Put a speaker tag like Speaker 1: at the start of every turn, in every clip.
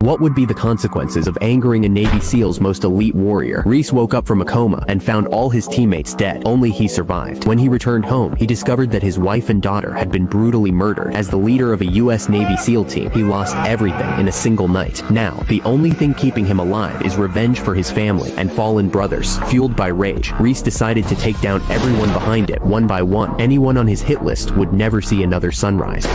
Speaker 1: What would be the consequences of angering a Navy SEAL's most elite warrior? Reese woke up from a coma and found all his teammates dead. Only he survived. When he returned home, he discovered that his wife and daughter had been brutally murdered. As the leader of a US Navy SEAL team, he lost everything in a single night. Now, the only thing keeping him alive is revenge for his family and fallen brothers. Fueled by rage, Reese decided to take down everyone behind it one by one. Anyone on his hit list would never see another sunrise.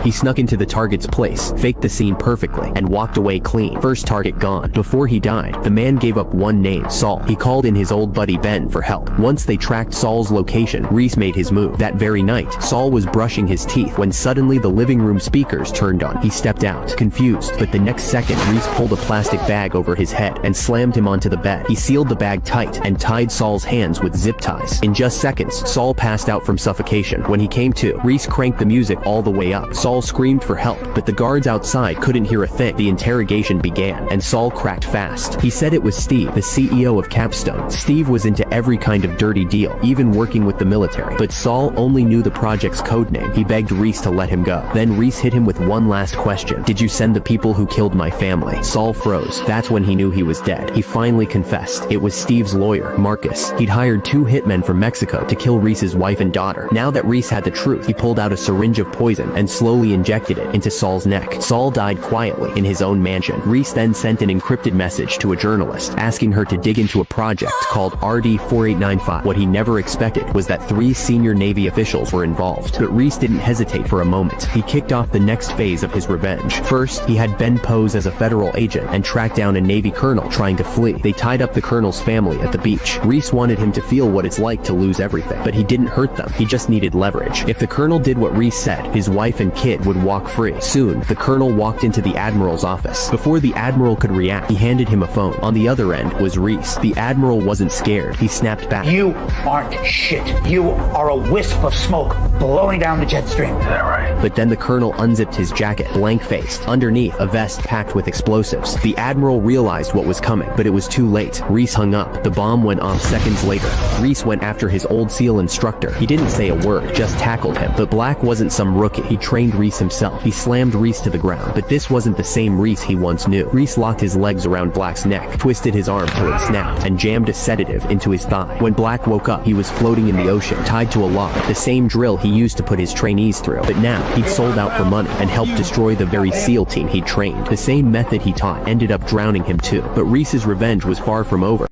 Speaker 1: He snuck into the target's place, faked the scene perfectly, and walked away clean. First target gone. Before he died, the man gave up one name, Saul. He called in his old buddy Ben for help. Once they tracked Saul's location, Reese made his move. That very night, Saul was brushing his teeth when suddenly the living room speakers turned on. He stepped out, confused, but the next second, Reese pulled a plastic bag over his head and slammed him onto the bed. He sealed the bag tight and tied Saul's hands with zip ties. In just seconds, Saul passed out from suffocation. When he came to, Reese cranked the music all the way up. Saul screamed for help, but the guards outside couldn't hear a thing. The interrogation began, and Saul cracked fast. He said it was Steve, the CEO of Capstone. Steve was into every kind of dirty deal, even working with the military. But Saul only knew the project's codename. He begged Reese to let him go. Then Reese hit him with one last question. Did you send the people who killed my family? Saul froze. That's when he knew he was dead. He finally confessed. It was Steve's lawyer, Marcus. He'd hired 2 hitmen from Mexico to kill Reese's wife and daughter. Now that Reese had the truth, he pulled out a syringe of poison and slowly injected it into Saul's neck. Saul died quietly in his own mansion. Reese then sent an encrypted message to a journalist, asking her to dig into a project called RD-4895. What he never expected was that 3 senior Navy officials were involved. But Reese didn't hesitate for a moment. He kicked off the next phase of his revenge. First, he had Ben pose as a federal agent and track down a Navy colonel trying to flee. They tied up the colonel's family at the beach. Reese wanted him to feel what it's like to lose everything, but he didn't hurt them. He just needed leverage. If the colonel did what Reese said, his wife and kid would walk free. Soon, the colonel walked into the admiral's office. Before the admiral could react, he handed him a phone. On the other end was Reese. The admiral wasn't scared. He snapped back.
Speaker 2: You aren't shit. You are a wisp of smoke blowing down the jet stream. Is that right?
Speaker 1: But then the colonel unzipped his jacket, blank-faced. Underneath, a vest packed with explosives. The admiral realized what was coming, but it was too late. Reese hung up. The bomb went off seconds later. Reese went after his old SEAL instructor. He didn't say a word, just tackled him. But Black wasn't some rookie. He trained Reese himself. He slammed Reese to the ground, but this wasn't the same Reese he once knew. Reese locked his legs around Black's neck, twisted his arm till it snapped, and jammed a sedative into his thigh. When Black woke up, he was floating in the ocean, tied to a log, the same drill he used to put his trainees through. But now, he'd sold out for money and helped destroy the very SEAL team he'd trained. The same method he taught ended up drowning him too. But Reese's revenge was far from over.